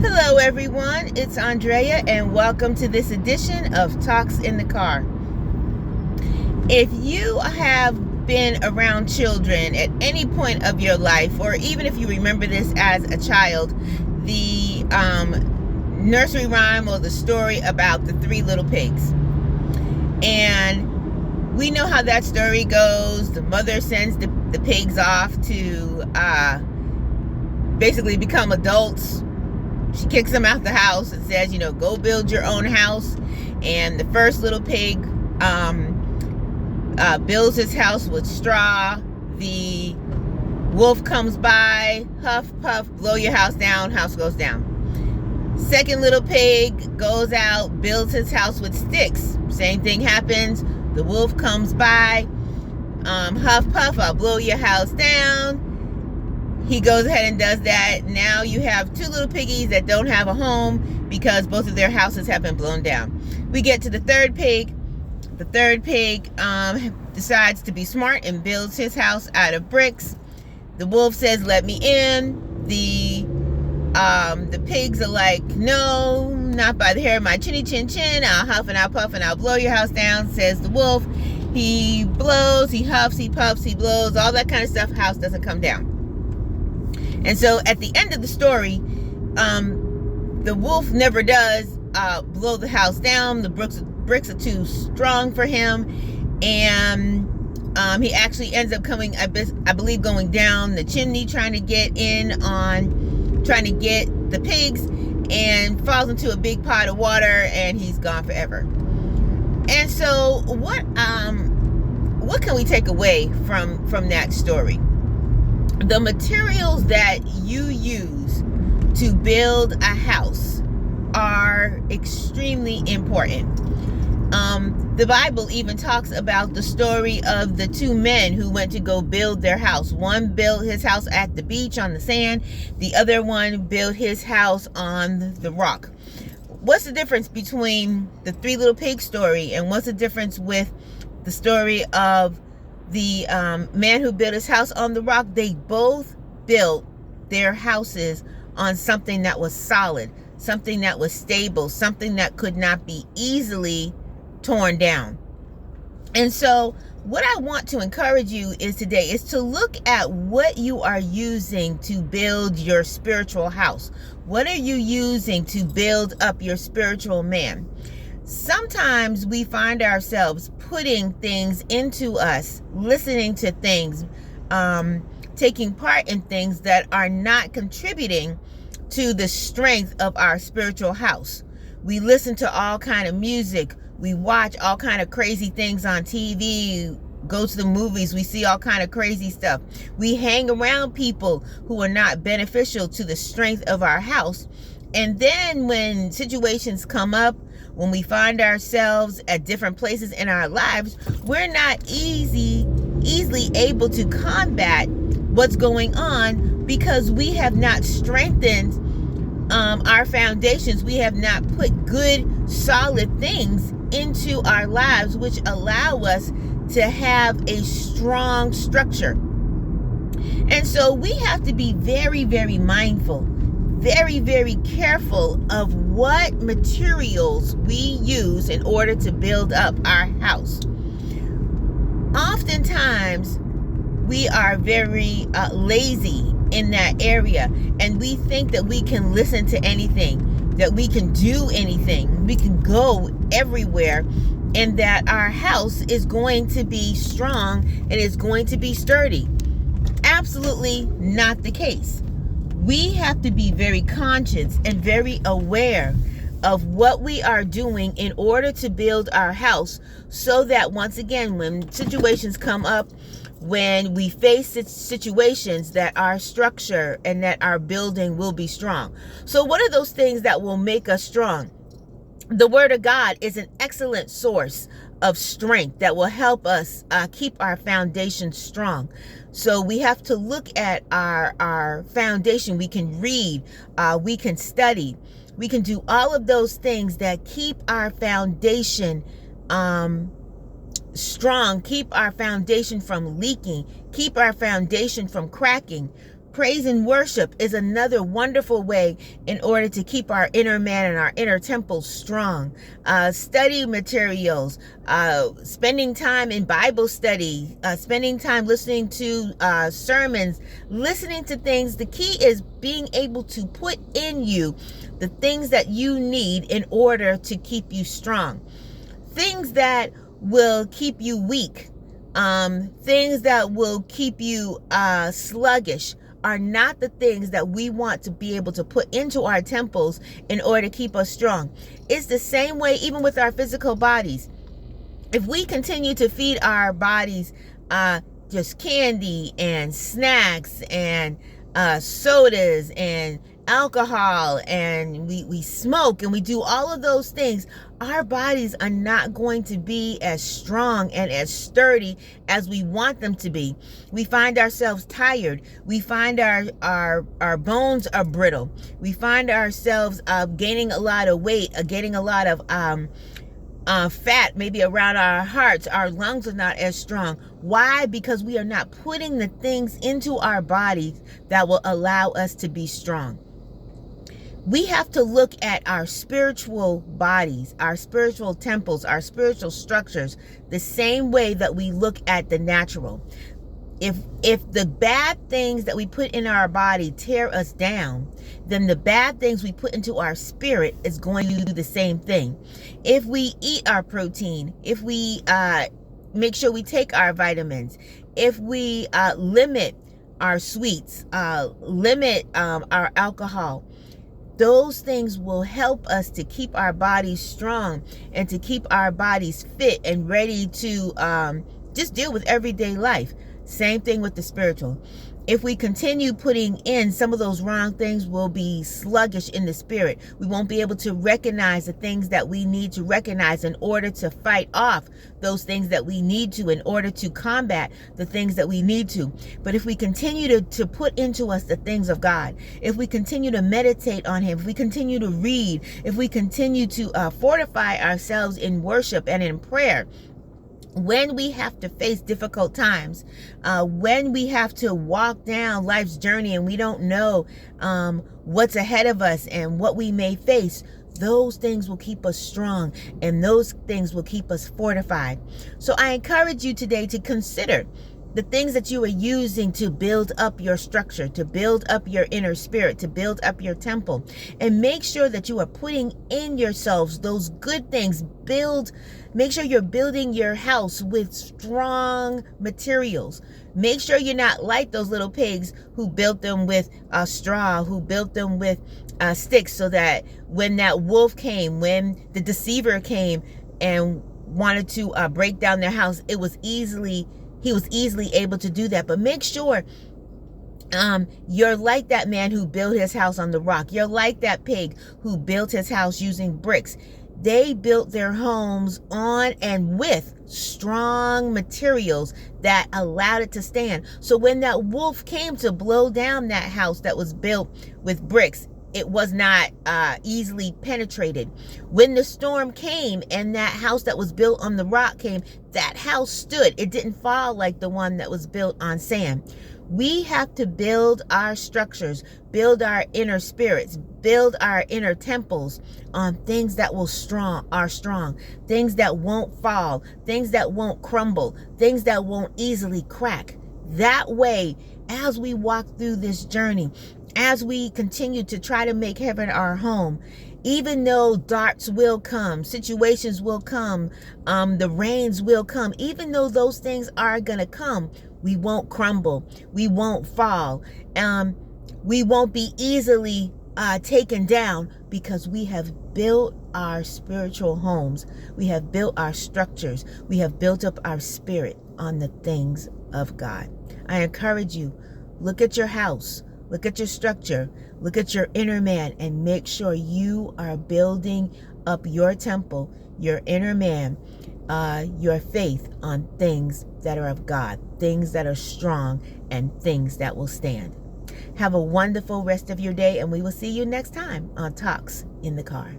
Hello everyone, it's Andrea and welcome to this edition of Talks in the Car. If you have been around children at any point of your life, or even if you remember this as a child, the nursery rhyme or the story about the three little pigs. And we know how that story goes. The mother sends the pigs off to basically become adults. She kicks them out the house and says, go build your own house. And the first little pig builds his house with straw. The wolf comes by, huff, puff, blow your house down, house goes down. Second little pig goes out, builds his house with sticks. Same thing happens. The wolf comes by, huff, puff, I'll blow your house down. He goes ahead and does that. Now you have two little piggies that don't have a home because both of their houses have been blown down. We get to the third pig. The third pig decides to be smart and builds his house out of bricks. The wolf says, let me in. The pigs are like, no, not by the hair of my chinny chin chin. I'll huff and I'll puff and I'll blow your house down, says the wolf. He blows, he huffs, he puffs, he blows, all that kind of stuff. House doesn't come down. And so at the end of the story, the wolf never does blow the house down. The bricks are too strong for him. And he actually ends up coming, I believe, going down the chimney, trying to get the pigs, and falls into a big pot of water, and he's gone forever. And so what can we take away from that story? The materials that you use to build a house are extremely important. The Bible even talks about the story of the two men who went to go build their house. One built his house at the beach on the sand. The other one built his house on the rock. What's the difference between the three little pig story and what's the difference with the story of the man who built his house on the rock? They both built their houses on something that was solid, something that was stable, something that could not be easily torn down. And so what I want to encourage you today is to look at what you are using to build your spiritual house. What are you using to build up your spiritual man? Sometimes we find ourselves putting things into us, listening to things, taking part in things that are not contributing to the strength of our spiritual house. We listen to all kind of music. We watch all kind of crazy things on TV, go to the movies, we see all kind of crazy stuff. We hang around people who are not beneficial to the strength of our house. And then when situations come up, when we find ourselves at different places in our lives, we're not easily able to combat what's going on because we have not strengthened our foundations. We have not put good, solid things into our lives which allow us to have a strong structure. And so we have to be very, very mindful, very, very careful of what materials we use in order to build up our house. Oftentimes, we are very lazy in that area, and we think that we can listen to anything, that we can do anything, we can go everywhere, and that our house is going to be strong and is going to be sturdy. Absolutely not the case. We have to be very conscious and very aware of what we are doing in order to build our house, so that once again, when situations come up, when we face situations, that our structure and that our building will be strong. So what are those things that will make us strong? The Word of God is an excellent source of strength that will help us keep our foundation strong. So we have to look at our foundation. We can read, we can study, we can do all of those things that keep our foundation strong, keep our foundation from leaking, keep our foundation from cracking, Praise and worship is another wonderful way in order to keep our inner man and our inner temple strong. Study materials, spending time in Bible study, spending time listening to sermons, listening to things. The key is being able to put in you the things that you need in order to keep you strong. Things that will keep you weak, things that will keep you sluggish, are not the things that we want to be able to put into our temples in order to keep us strong. It's the same way even with our physical bodies. If we continue to feed our bodies just candy and snacks and sodas and alcohol, and we smoke and we do all of those things, our bodies are not going to be as strong and as sturdy as we want them to be. We find ourselves tired. We find our bones are brittle. We find ourselves gaining a lot of weight, getting a lot of fat maybe around our hearts. Our lungs are not as strong. Why? Because we are not putting the things into our bodies that will allow us to be strong. We have to look at our spiritual bodies, our spiritual temples, our spiritual structures, the same way that we look at the natural. If the bad things that we put in our body tear us down, then the bad things we put into our spirit is going to do the same thing. If we eat our protein, if we make sure we take our vitamins, if we limit our sweets, limit our alcohol, those things will help us to keep our bodies strong and to keep our bodies fit and ready to just deal with everyday life. Same thing with the spiritual. If we continue putting in some of those wrong things, we'll be sluggish in the spirit. We won't be able to recognize the things that we need to recognize in order to fight off those things that we need to, in order to combat the things that we need to. But if we continue to put into us the things of God, if we continue to meditate on Him, if we continue to read, if we continue to fortify ourselves in worship and in prayer, when we have to face difficult times, when we have to walk down life's journey and we don't know what's ahead of us and what we may face, those things will keep us strong and those things will keep us fortified. So I encourage you today to consider the things that you are using to build up your structure, to build up your inner spirit, to build up your temple, and make sure that you are putting in yourselves those good things. Make sure you're building your house with strong materials. Make sure you're not like those little pigs who built them with straw, who built them with sticks, so that when that wolf came, when the deceiver came and wanted to break down their house, he was easily able to do that. But make sure you're like that man who built his house on the rock. You're like that pig who built his house using bricks. They built their homes on and with strong materials that allowed it to stand. So when that wolf came to blow down that house that was built with bricks, it was not easily penetrated. When the storm came and that house that was built on the rock came, that house stood. It didn't fall like the one that was built on sand. We have to build our structures, build our inner spirits, build our inner temples on things that are strong, things that won't fall, things that won't crumble, things that won't easily crack. That way, as we walk through this journey, as we continue to try to make heaven our home, even though darts will come, situations will come, the rains will come, even though those things are going to come, we won't crumble, we won't fall, we won't be easily taken down, because we have built our spiritual homes, we have built our structures, we have built up our spirit on the things of God. I encourage you, look at your house, look at your structure, look at your inner man, and make sure you are building up your temple, your inner man, your faith on things that are of God, things that are strong, and things that will stand. Have a wonderful rest of your day, and we will see you next time on Talks in the Car.